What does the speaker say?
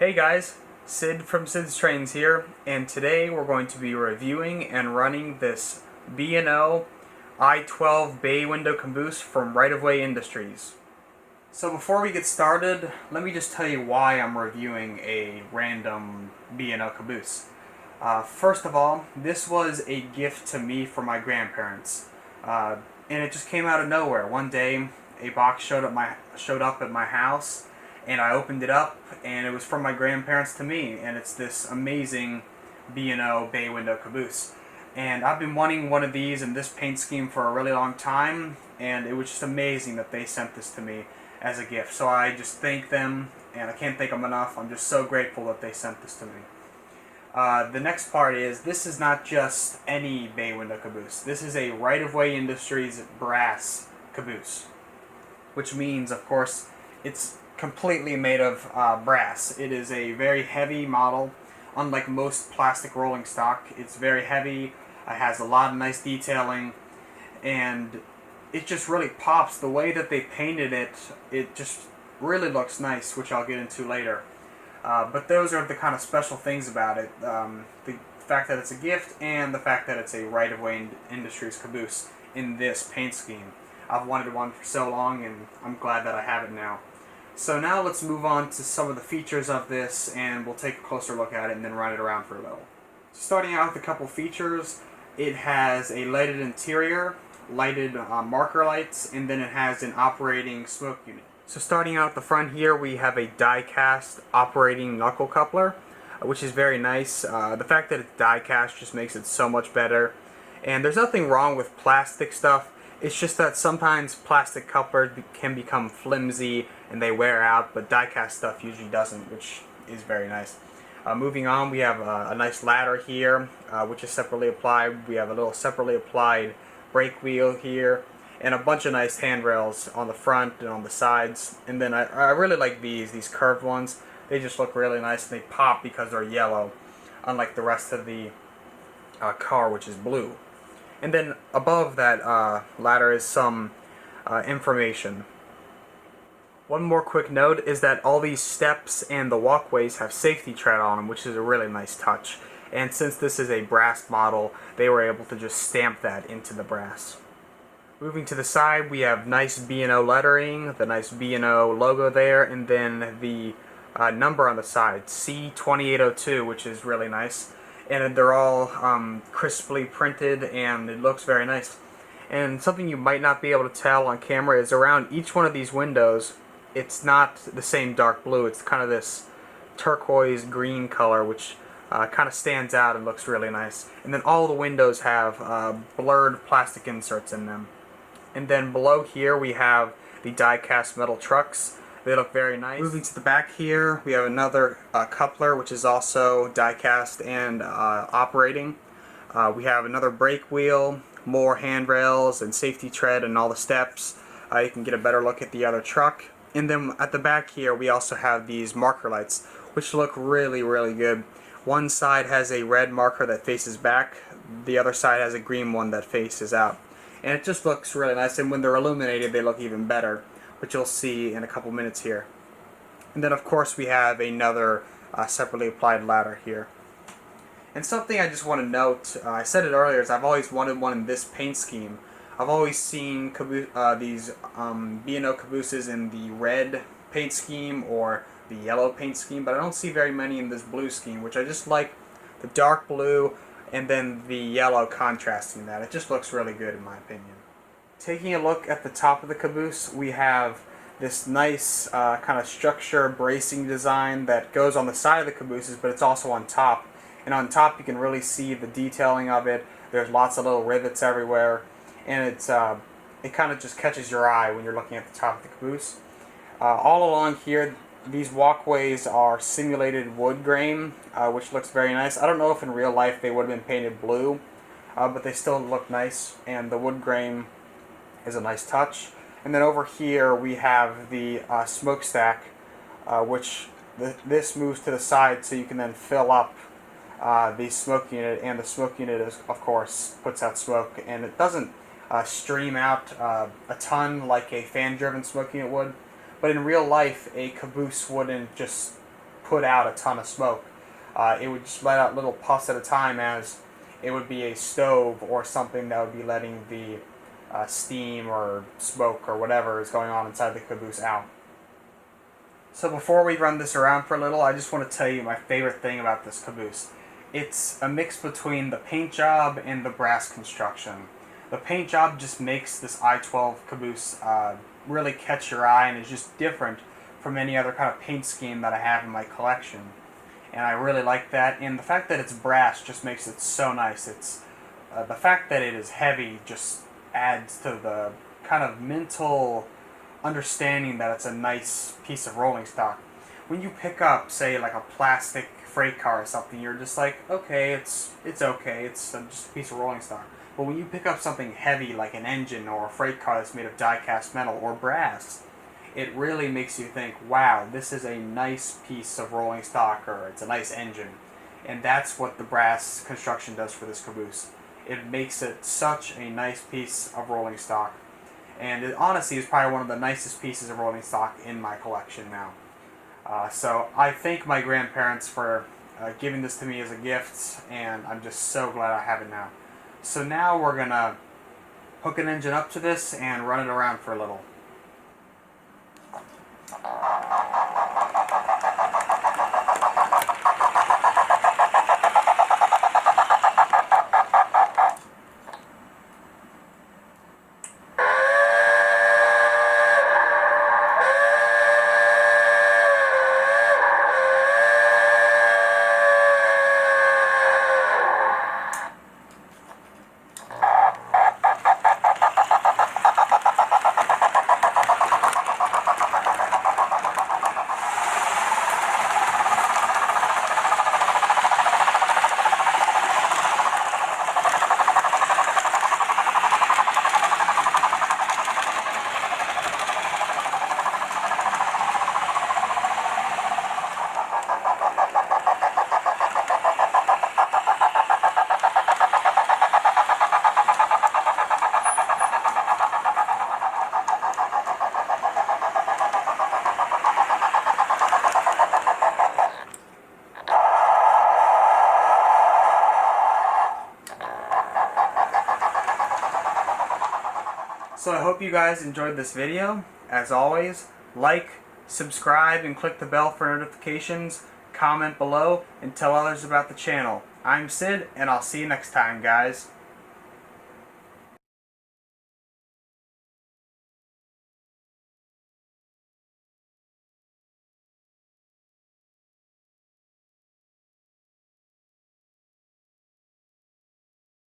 Hey guys, Sid from Sid's Trains here, and today we're going to be reviewing and running this B&O I-12 bay window caboose from Right of Way Industries. So before we get started, let me just tell you why I'm reviewing a random B&O caboose. First of all, this was a gift to me from my grandparents, and it just came out of nowhere. One day, a box showed up at my house, and I opened it up, and it was from my grandparents to me, and it's this amazing B&O bay window caboose. And I've been wanting one of these in this paint scheme for a really long time, and it was just amazing that they sent this to me as a gift. So I just thank them, and I can't thank them enough. I'm just so grateful that they sent this to me. The next part is, this is not just any bay window caboose. This is a Right of Way Industries brass caboose, which means, of course, it's completely made of brass. It is a very heavy model. Unlike most plastic rolling stock, it's very heavy. It has a lot of nice detailing, and it just really pops. The way that they painted it, it just really looks nice, which I'll get into later. But those are the kind of special things about it. The fact that it's a gift, and the fact that it's a Right of Way Industries caboose in this paint scheme. I've wanted one for so long, and I'm glad that I have it now. So now let's move on to some of the features of this, and we'll take a closer look at it and then run it around for a little. Starting out with a couple features, it has a lighted interior, lighted marker lights, and then it has an operating smoke unit. So starting out at the front here, we have a die-cast operating knuckle coupler, which is very nice. The fact that it's die-cast just makes it so much better. And there's nothing wrong with plastic stuff. It's just that sometimes plastic couplers can become flimsy and they wear out, but die-cast stuff usually doesn't, which is very nice. Moving on, we have a nice ladder here, which is separately applied. We have a little separately applied brake wheel here, and a bunch of nice handrails on the front and on the sides. And then I really like these curved ones. They just look really nice, and they pop because they're yellow, unlike the rest of the car, which is blue. And then above that ladder is some information. One more quick note is that all these steps and the walkways have safety tread on them, which is a really nice touch. And since this is a brass model, they were able to just stamp that into the brass. Moving to the side, we have nice B&O lettering, the nice B&O logo there, and then the number on the side, C2802, which is really nice. And they're all crisply printed, and it looks very nice. And something you might not be able to tell on camera is around each one of these windows, it's not the same dark blue. It's kind of this turquoise green color, which kind of stands out and looks really nice. And then all the windows have blurred plastic inserts in them. And then below here we have the die-cast metal trucks. They look very nice. Moving to the back here, we have another coupler, which is also die-cast and operating. We have another brake wheel, more handrails and safety tread and all the steps. You can get a better look at the other truck. And then at the back here, we also have these marker lights, which look really, really good. One side has a red marker that faces back. The other side has a green one that faces out. And it just looks really nice, and when they're illuminated, they look even better, which you'll see in a couple minutes here. And then, of course, we have another separately applied ladder here. And something I just want to note, I said it earlier, is I've always wanted one in this paint scheme. I've always seen these B&O cabooses in the red paint scheme or the yellow paint scheme, but I don't see very many in this blue scheme, which I just like the dark blue and then the yellow contrasting that. It just looks really good in my opinion. Taking a look at the top of the caboose, we have this nice kind of structure bracing design that goes on the side of the cabooses, but it's also on top. And on top you can really see the detailing of it. There's lots of little rivets everywhere, and it kind of just catches your eye when you're looking at the top of the caboose. All along here, these walkways are simulated wood grain, which looks very nice. I don't know if in real life they would have been painted blue, but they still look nice, and the wood grain is a nice touch. And then over here we have the smokestack, which this moves to the side so you can then fill up the smoke unit, and the smoke unit is, of course, puts out smoke, and it doesn't stream out a ton like a fan-driven smoke unit would, but in real life a caboose wouldn't just put out a ton of smoke. It would just let out little puffs at a time, as it would be a stove or something that would be letting the steam or smoke or whatever is going on inside the caboose out. So before we run this around for a little, I just want to tell you my favorite thing about this caboose. It's a mix between the paint job and the brass construction. The paint job just makes this I-12 caboose really catch your eye, and is just different from any other kind of paint scheme that I have in my collection. And I really like that, and the fact that it's brass just makes it so nice. It's the fact that it is heavy just adds to the kind of mental understanding that it's a nice piece of rolling stock. When you pick up, say, like a plastic freight car or something, you're just like, okay, it's okay, it's just a piece of rolling stock. But when you pick up something heavy like an engine or a freight car that's made of die-cast metal or brass, it really makes you think, wow, this is a nice piece of rolling stock, or it's a nice engine. And that's what the brass construction does for this caboose. It makes it such a nice piece of rolling stock. And it honestly is probably one of the nicest pieces of rolling stock in my collection now. So I thank my grandparents for giving this to me as a gift, and I'm just so glad I have it now. So now we're going to hook an engine up to this and run it around for a little. So I hope you guys enjoyed this video. As always, like, subscribe, and click the bell for notifications. Comment below and tell others about the channel. I'm Sid, and I'll see you next time, guys.